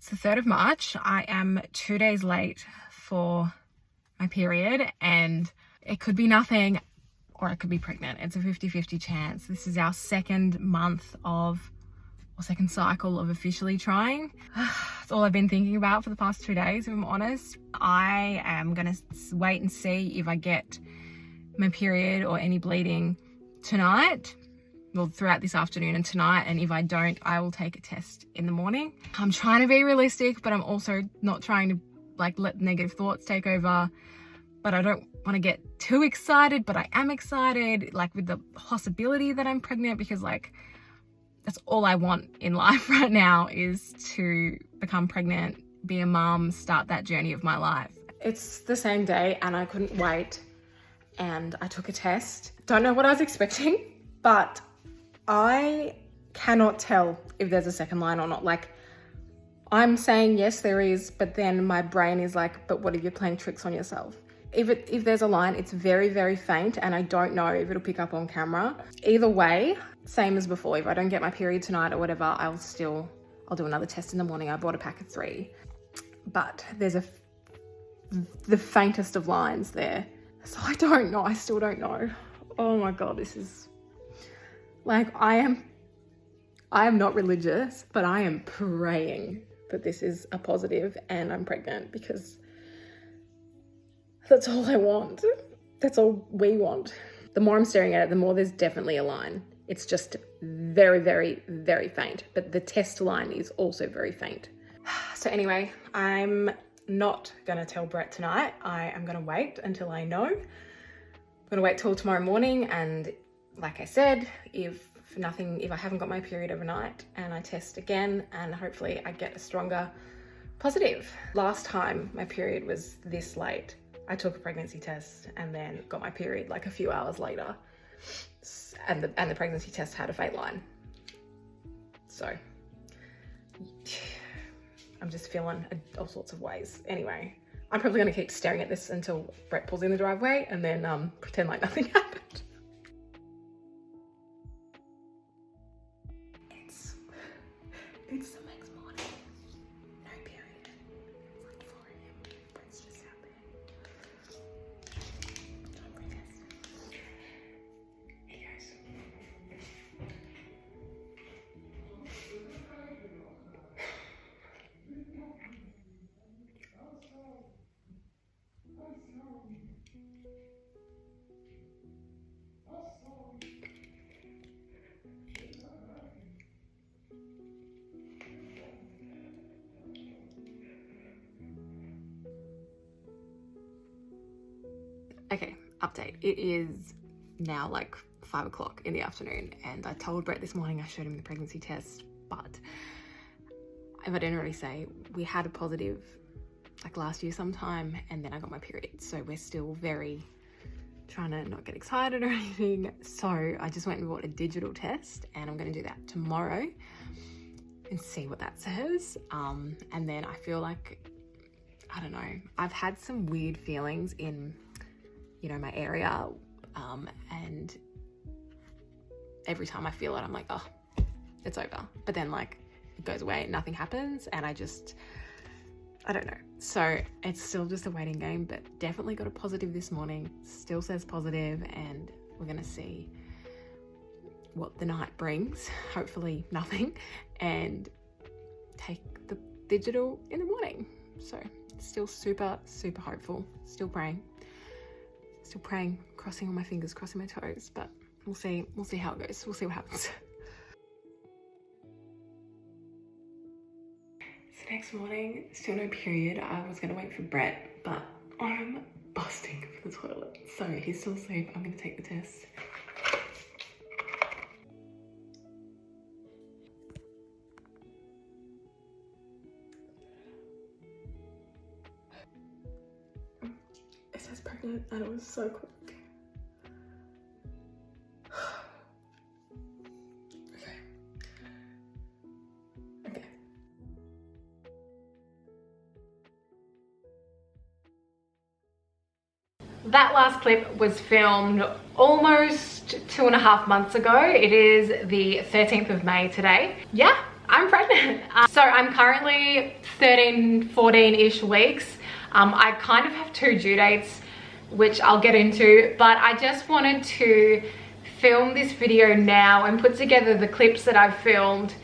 It's the 3rd of March. I am 2 days late for my period, and it could be nothing or I could be pregnant. It's a 50-50 chance. This is our second cycle of officially trying. It's all I've been thinking about for the past 2 days, if I'm honest. I am gonna wait and see if I get my period or any bleeding tonight, well, throughout this afternoon and tonight, and if I don't, I will take a test in the morning. I'm trying to be realistic, but I'm also not trying to like let negative thoughts take over. But I don't want to get too excited, but I am excited, like with the possibility that I'm pregnant, because like that's all I want in life right now, is to become pregnant, be a mom, start that journey of my life. It's the same day and I couldn't wait, and I took a test. Don't know what I was expecting, but I cannot tell if there's a second line or not. Like, I'm saying yes there is, but then my brain is like, but what if you're playing tricks on yourself? If there's a line, it's very, very faint, and I don't know if it'll pick up on camera. Either way, same as before. If I don't get my period tonight or whatever, I'll do another test in the morning. I bought a pack of 3, but there's the faintest of lines there. So I don't know. I still don't know. Oh my God, this is like, I am not religious, but I am praying that this is a positive and I'm pregnant, because that's all I want. That's all we want. The more I'm staring at it, the more there's definitely a line. It's just very, very, very faint. But the test line is also very faint. So anyway, I'm not gonna tell Brett tonight. I am gonna wait until I know. I'm gonna wait till tomorrow morning, and like I said, if I haven't got my period overnight and I test again, and hopefully I get a stronger positive. Last time my period was this late, I took a pregnancy test and then got my period like a few hours later, and the pregnancy test had a faint line. So I'm just feeling all sorts of ways. Anyway, I'm probably gonna keep staring at this until Brett pulls in the driveway, and then pretend like nothing happened. It's the next morning. No period. It's like 4 a.m. Brett's just out there. Hey guys. Okay, update. It is now like 5 o'clock in the afternoon, and I told Brett this morning, I showed him the pregnancy test, but if I didn't already say, we had a positive like last year sometime, and then I got my period. So we're still very trying to not get excited or anything. So I just went and bought a digital test, and I'm going to do that tomorrow and see what that says. And then I feel like, I don't know, I've had some weird feelings in, you know, my area, and every time I feel it, I'm like, oh, it's over. But then like it goes away, nothing happens, and I don't know. So it's still just a waiting game, but definitely got a positive this morning. Still says positive, and we're gonna see what the night brings. Hopefully nothing, and take the digital in the morning. So still super, super hopeful, still praying, crossing all my fingers, crossing my toes, but we'll see how it goes. We'll see what happens. So next morning, still no period. I was gonna wait for Brett, but I'm busting for the toilet. So he's still asleep. I'm gonna take the test. It says pregnant, and it was so quick. Okay. That last clip was filmed almost 2.5 months ago. It is the 13th of May today. Yeah, I'm pregnant. So I'm currently 13, 14-ish weeks. I kind of have 2 due dates, which I'll get into, but I just wanted to film this video now and put together the clips that I've filmed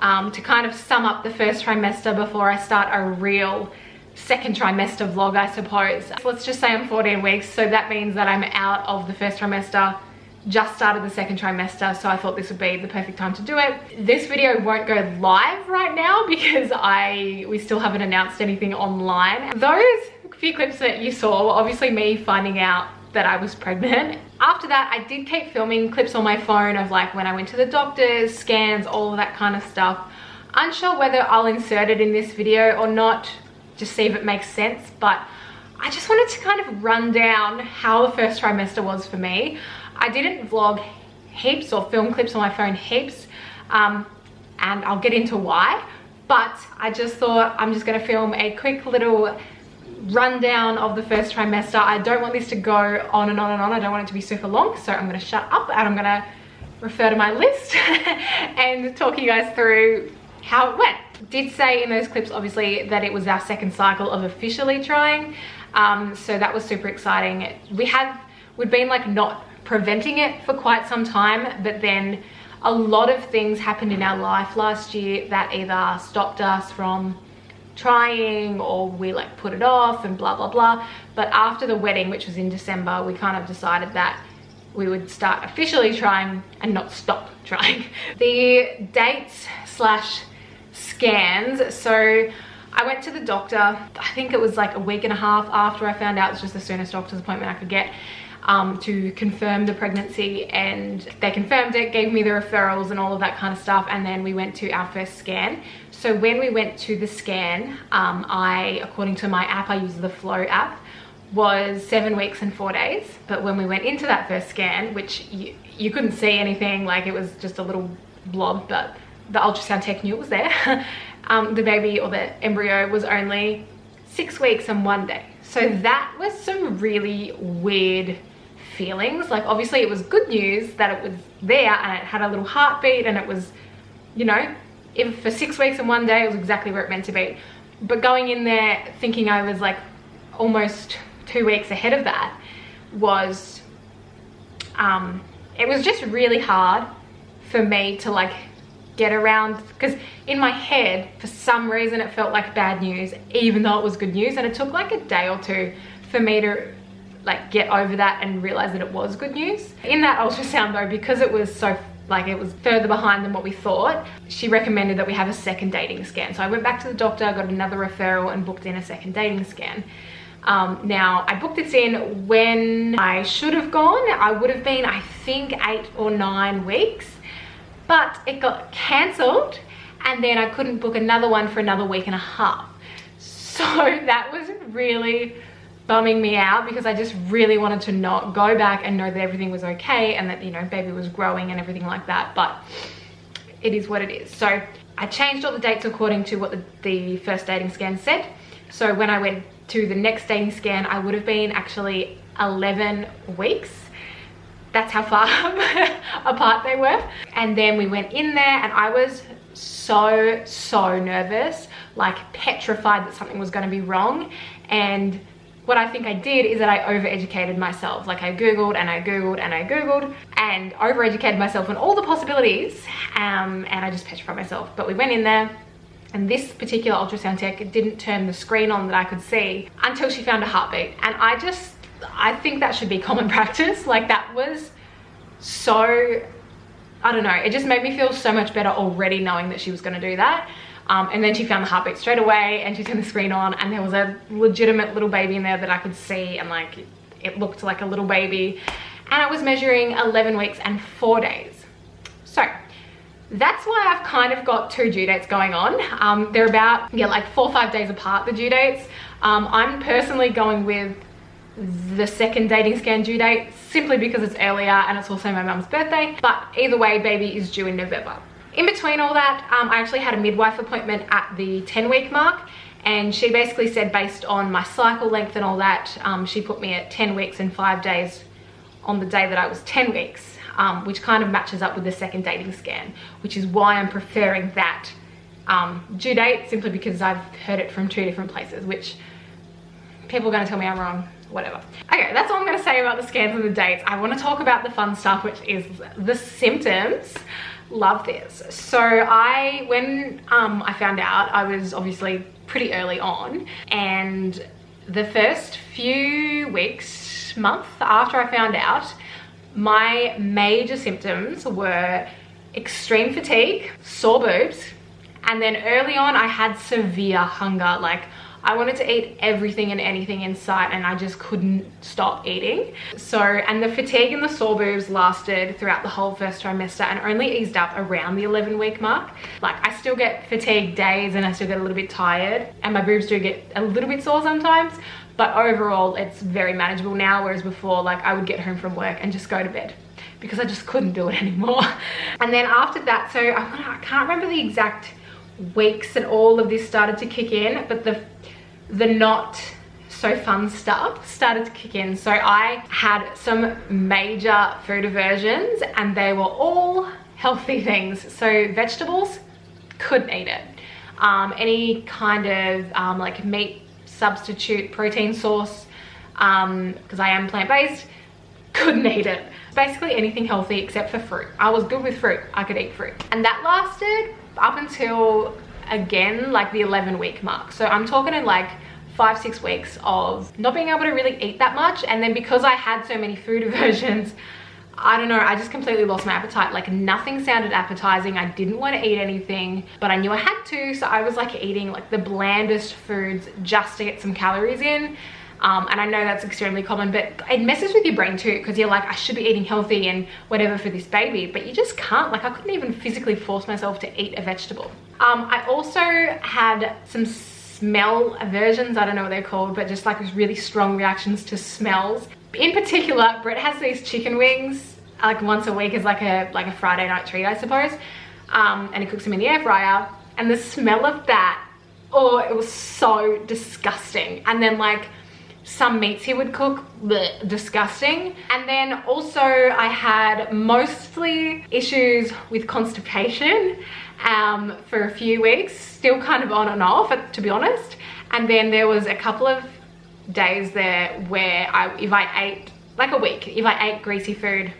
to kind of sum up the first trimester before I start a real second trimester vlog, I suppose. Let's just say I'm 14 weeks, so that means that I'm out of the first trimester, just started the second trimester, so I thought this would be the perfect time to do it. This video won't go live right now because we still haven't announced anything online. Those few clips that you saw were obviously me finding out that I was pregnant. After that, I did keep filming clips on my phone of like when I went to the doctors, scans, all of that kind of stuff. Unsure whether I'll insert it in this video or not, just see if it makes sense, but I just wanted to kind of run down how the first trimester was for me. I didn't vlog heaps or film clips on my phone heaps, and I'll get into why, but I just thought I'm just gonna film a quick little rundown of the first trimester. I don't want this to go on and on and on. I don't want it to be super long, so I'm gonna shut up and I'm gonna refer to my list and talk you guys through how it went. Did say in those clips obviously that it was our second cycle of officially trying, so that was super exciting. We'd been like not preventing it for quite some time, but then a lot of things happened in our life last year that either stopped us from trying or we like put it off and blah blah blah. But after the wedding, which was in December, we kind of decided that we would start officially trying and not stop trying. The dates slash scans, so I went to the doctor, I think it was like a week and a half after I found out. It's just the soonest doctor's appointment I could get to confirm the pregnancy, and they confirmed it, gave me the referrals and all of that kind of stuff, and then we went to our first scan. So when we went to the scan, according to my app, I use the Flow app, was 7 weeks and 4 days. But when we went into that first scan, which you couldn't see anything, like it was just a little blob, but the ultrasound tech knew it was there. The baby or the embryo was only 6 weeks and 1 day. So that was some really weird feelings. Like obviously it was good news that it was there and it had a little heartbeat and it was, you know, if for 6 weeks and 1 day it was exactly where it meant to be. But going in there thinking I was like almost 2 weeks ahead of that was, it was just really hard for me to like get around, because in my head for some reason it felt like bad news even though it was good news, and it took like a day or two for me to like get over that and realize that it was good news. In that ultrasound though, because it was so like it was further behind than what we thought, she recommended that we have a second dating scan. So I went back to the doctor, got another referral and booked in a second dating scan. Now I booked this in when I should have gone. I would have been, I think, 8 or 9 weeks, but it got cancelled and then I couldn't book another one for another week and a half. So that was really bumming me out because I just really wanted to not go back and know that everything was okay and that, you know, baby was growing and everything like that, but it is what it is. So I changed all the dates according to what the first dating scan said. So when I went to the next dating scan, I would have been actually 11 weeks. That's how far apart they were. And then we went in there and I was so nervous, like petrified that something was going to be wrong. And what I think I did is that I overeducated myself. Like I Googled and I Googled and I Googled and overeducated myself on all the possibilities, and I just petrified myself. But we went in there and this particular ultrasound tech didn't turn the screen on that I could see until she found a heartbeat. And I think that should be common practice. Like that was so, I don't know, it just made me feel so much better already knowing that she was going to do that. And then she found the heartbeat straight away and she turned the screen on and there was a legitimate little baby in there that I could see, and like it looked like a little baby, and I was measuring 11 weeks and 4 days. So that's why I've kind of got 2 due dates going on. They're about, yeah, like 4 or 5 days apart, the due dates. I'm personally going with the second dating scan due date simply because it's earlier and it's also my mum's birthday, but either way baby is due in November. In between all that, I actually had a midwife appointment at the 10-week mark, and she basically said based on my cycle length and all that, she put me at 10 weeks and 5 days on the day that I was 10 weeks, which kind of matches up with the second dating scan, which is why I'm preferring that due date, simply because I've heard it from 2 different places, which people are going to tell me I'm wrong, whatever. Okay, that's all I'm going to say about the scans and the dates. I want to talk about the fun stuff, which is the symptoms. Love this. So when I found out, I was obviously pretty early on, and the first few weeks, month after I found out, my major symptoms were extreme fatigue, sore boobs, and then early on I had severe hunger. Like, I wanted to eat everything and anything in sight, and I just couldn't stop eating. So, and the fatigue and the sore boobs lasted throughout the whole first trimester and only eased up around the 11-week mark. Like, I still get fatigue days and I still get a little bit tired, and my boobs do get a little bit sore sometimes, but overall it's very manageable now, whereas before, like, I would get home from work and just go to bed because I just couldn't do it anymore. And then after that, so I can't remember the exact weeks that all of this started to kick in, but the not so fun stuff started to kick in. So I had some major food aversions, and they were all healthy things. So vegetables, couldn't eat it. Any kind of like meat substitute protein source, because I am plant-based, couldn't eat it. Basically anything healthy except for fruit. I was good with fruit. I could eat fruit. And that lasted up until, again, like the 11-week mark. So I'm talking in like 5-6 weeks of not being able to really eat that much. And then because I had so many food aversions, I don't know, I just completely lost my appetite. Like, nothing sounded appetizing. I didn't want to eat anything, but I knew I had to. So I was like eating like the blandest foods just to get some calories in. And I know that's extremely common, but it messes with your brain too, because you're like, I should be eating healthy and whatever for this baby, but you just can't. Like, I couldn't even physically force myself to eat a vegetable. I also had some smell aversions. I don't know what they're called, but just like really strong reactions to smells. In particular, Brett has these chicken wings like once a week as like a Friday night treat, I suppose. And he cooks them in the air fryer, and the smell of that, oh, it was so disgusting. And then like some meats he would cook, bleh, disgusting. And then also I had mostly issues with constipation for a few weeks, still kind of on and off, to be honest. And then there was a couple of days there where if I ate, like a week, if I ate greasy food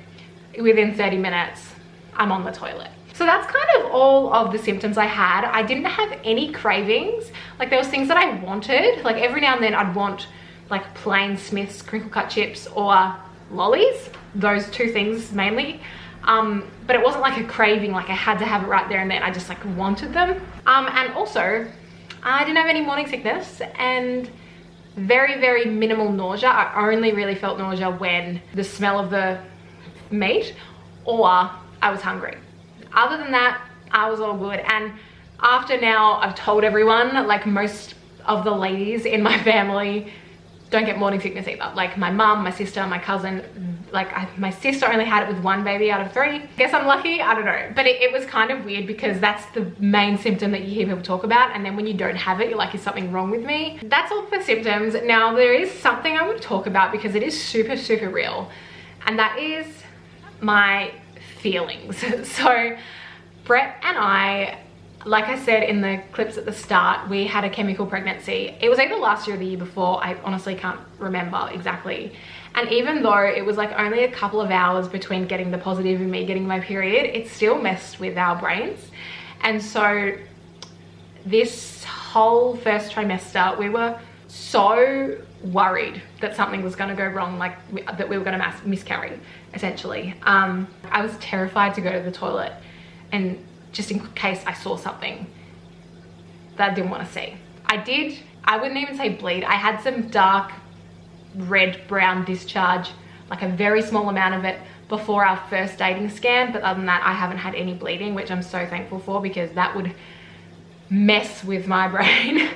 within 30 minutes, I'm on the toilet. So that's kind of all of the symptoms I had. I didn't have any cravings. Like, there was things that I wanted. Like, every now and then I'd want like plain Smith's crinkle cut chips or lollies, those two things mainly. But it wasn't like a craving, like I had to have it right there and then. I just like wanted them. And also I didn't have any morning sickness and very, very minimal nausea. I only really felt nausea when the smell of the meat or I was hungry. Other than that, I was all good. And after now, I've told everyone, like most of the ladies in my family don't get morning sickness either. Like my mum, my sister, my cousin, like my sister only had it with 1 baby out of 3. Guess I'm lucky, I don't know. But it was kind of weird because that's the main symptom that you hear people talk about, and then when you don't have it, you're like, is something wrong with me? That's all for symptoms. Now there is something I want to talk about because it is super, super real, and that is my feelings. So Brett and I, like I said in the clips at the start, we had a chemical pregnancy. It was either last year or the year before. I honestly can't remember exactly. And even though it was like only a couple of hours between getting the positive and me getting my period, it still messed with our brains. And so this whole first trimester, we were so worried that something was going to go wrong, like that we were going to miscarry, essentially. I was terrified to go to the toilet, and just in case I saw something that I didn't want to see. I wouldn't even say bleed. I had some dark red brown discharge, like a very small amount of it before our first dating scan, but other than that I haven't had any bleeding, which I'm so thankful for because that would mess with my brain.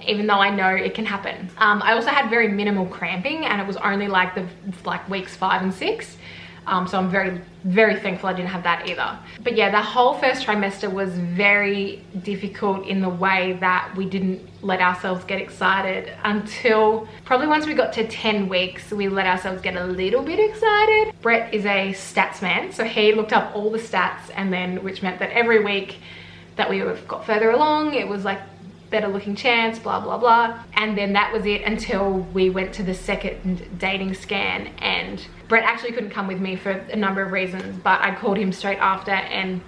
Even though I know it can happen. I also had very minimal cramping, and it was only like weeks 5 and 6. So I'm very, very thankful I didn't have that either. But yeah, the whole first trimester was very difficult in the way that we didn't let ourselves get excited until probably once we got to 10 weeks, we let ourselves get a little bit excited. Brett is a stats man, so he looked up all the stats, and then which meant that every week that we got further along. It was like better looking chance, blah blah blah. And then that was it until we went to the second dating scan, and Brett actually couldn't come with me for a number of reasons, but I called him straight after, and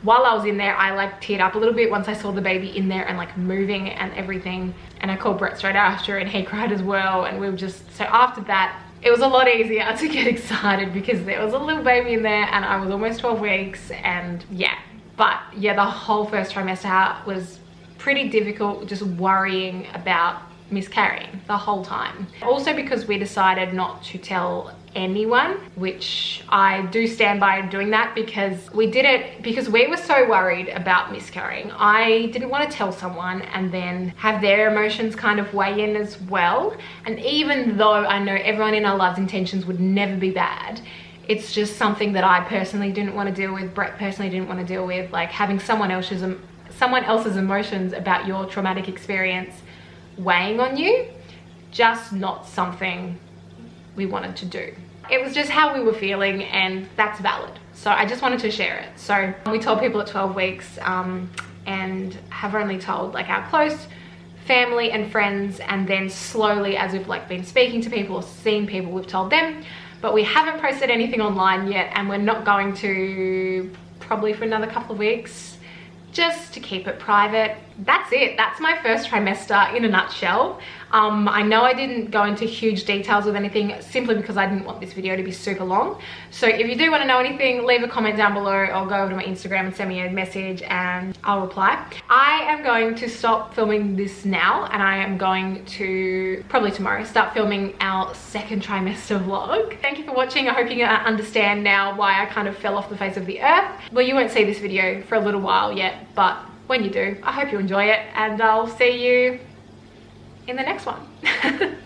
while I was in there I like teared up a little bit once I saw the baby in there and like moving and everything. And I called Brett straight after and he cried as well, and we were just, so after that it was a lot easier to get excited because there was a little baby in there and I was almost 12 weeks. And yeah, but yeah, the whole first trimester was pretty difficult, just worrying about miscarrying the whole time. Also because we decided not to tell anyone, which I do stand by doing that, because we did it because we were so worried about miscarrying. I didn't want to tell someone and then have their emotions kind of weigh in as well. And even though I know everyone in our lives' intentions would never be bad, it's just something that I personally didn't want to deal with, Brett personally didn't want to deal with, like having someone else's emotions about your traumatic experience weighing on you. Just not something we wanted to do. It was just how we were feeling, and that's valid. So I just wanted to share it. So we told people at 12 weeks and have only told like our close family and friends, and then slowly as we've like been speaking to people or seen people, we've told them. But we haven't posted anything online yet, and we're not going to probably for another couple of weeks, just to keep it private. That's it. That's my first trimester in a nutshell. I know I didn't go into huge details with anything simply because I didn't want this video to be super long. So if you do want to know anything, leave a comment down below or go over to my Instagram and send me a message and I'll reply. I am going to stop filming this now, and I am going to, probably tomorrow, start filming our second trimester vlog. Thank you for watching. I hope you understand now why I kind of fell off the face of the earth. Well, you won't see this video for a little while yet, but when you do, I hope you enjoy it, and I'll see you in the next one.